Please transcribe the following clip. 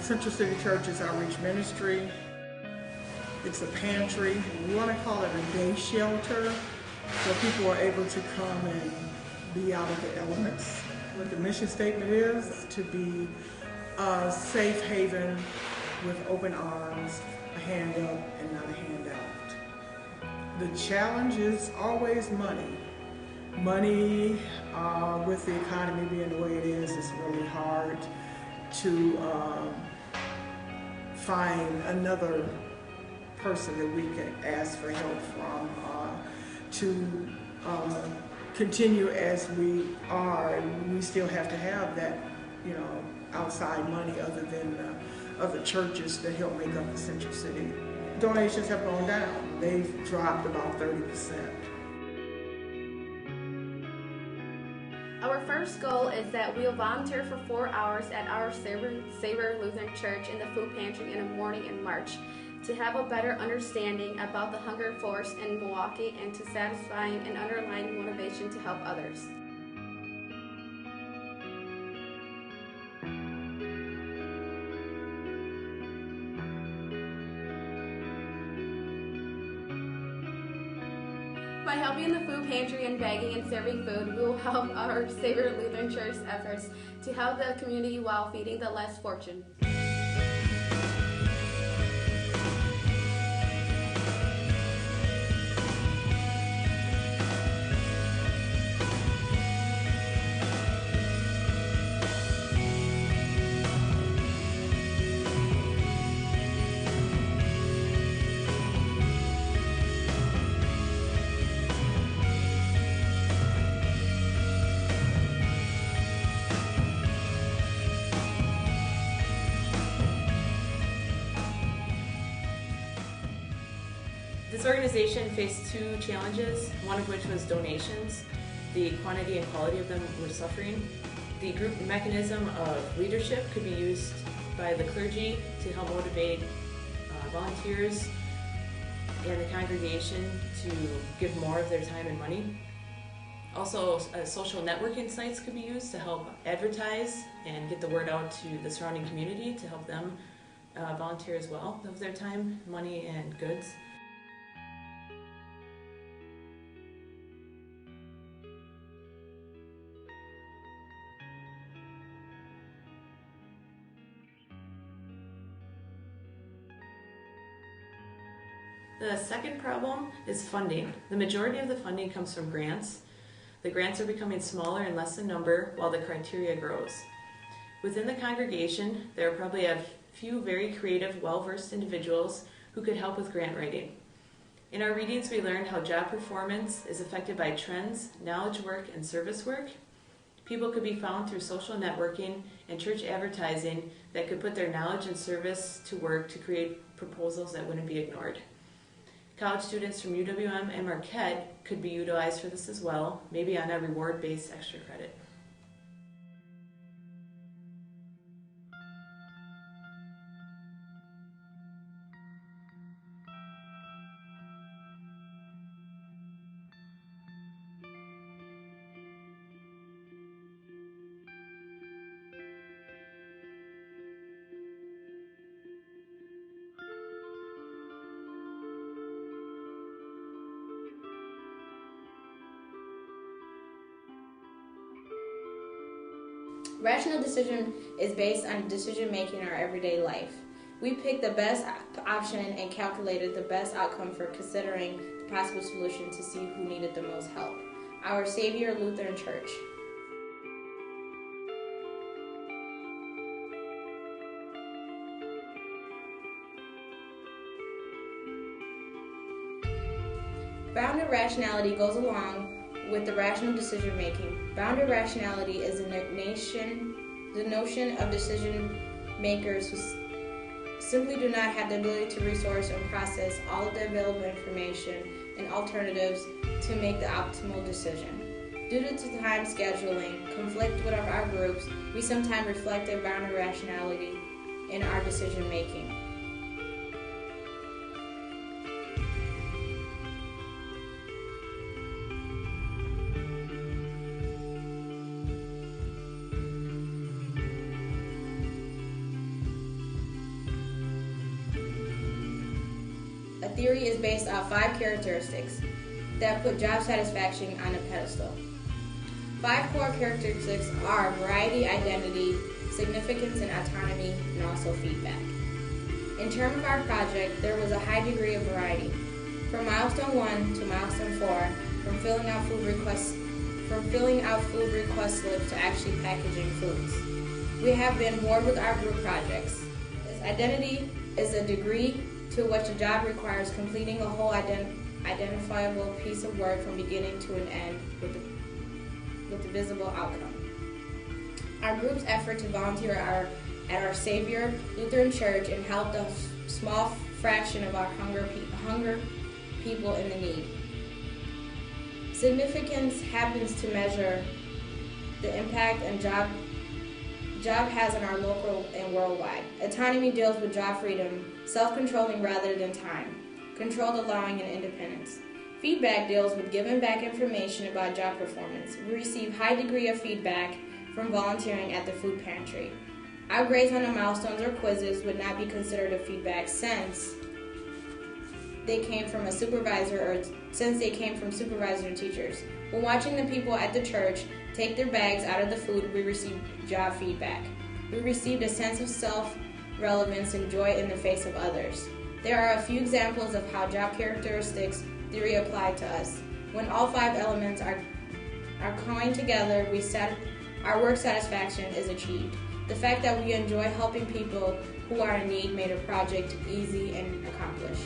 Central City Church's outreach ministry. It's a pantry. We want to call it a day shelter, so people are able to come and be out of the elements. What the mission statement is to be a safe haven with open arms, a hand up and not a hand out. The challenge is always money. Money, with the economy being the way it is, it's really hard to find another person that we can ask for help from to continue as we are. And we still have to have that, outside money other than other churches that help make up the Central City. Donations have gone down. They've dropped about 30%. Our first goal is that we'll volunteer for 4 hours at our Savior Lutheran Church in the food pantry in the morning in March to have a better understanding about the hunger force in Milwaukee and to satisfy an underlying motivation to help others. By helping in the food pantry and bagging and serving food, we will help our Savior Lutheran Church efforts to help the community while feeding the less fortunate. This organization faced 2 challenges, one of which was donations. The quantity and quality of them were suffering. The group mechanism of leadership could be used by the clergy to help motivate volunteers and the congregation to give more of their time and money. Also, social networking sites could be used to help advertise and get the word out to the surrounding community to help them volunteer as well of their time, money, and goods. The second problem is funding. The majority of the funding comes from grants. The grants are becoming smaller and less in number while the criteria grows. Within the congregation, there are probably a few very creative, well-versed individuals who could help with grant writing. In our readings, we learned how job performance is affected by trends, knowledge work, and service work. People could be found through social networking and church advertising that could put their knowledge and service to work to create proposals that wouldn't be ignored. College students from UWM and Marquette could be utilized for this as well, maybe on a reward-based extra credit. Rational decision is based on decision-making in our everyday life. We picked the best option and calculated the best outcome for considering the possible solution to see who needed the most help. Our Savior Lutheran Church. Bounded rationality goes along with the rational decision making. Bounded rationality is the notion of decision makers who simply do not have the ability to resource and process all of the available information and alternatives to make the optimal decision. Due to time scheduling, conflict with our groups, we sometimes reflect a bounded rationality in our decision making. theory is based off 5 characteristics that put job satisfaction on a pedestal. 5 core characteristics are variety, identity, significance, and autonomy, and also feedback. In terms of our project, there was a high degree of variety. From milestone 1 to milestone 4, from filling out food request slips to actually packaging foods. We have been bored with our group projects. This identity is a degree to which a job requires completing a whole identifiable piece of work from beginning to an end with a visible outcome. Our group's effort to volunteer at our Savior Lutheran Church and helped a small fraction of our hunger people in the need. Significance happens to measure the impact a job has on our local and worldwide. Autonomy deals with job freedom, self-controlling rather than time, controlled allowing and independence. Feedback deals with giving back information about job performance. We receive high degree of feedback from volunteering at the food pantry. Our grades on the milestones or quizzes would not be considered a feedback since they came from supervisors or teachers. When watching the people at the church take their bags out of the food, we received job feedback. We received a sense of self-relevance and joy in the face of others. There are a few examples of how job characteristics theory applied to us. When all 5 elements are coined together, our work satisfaction is achieved. The fact that we enjoy helping people who are in need made a project easy and accomplished.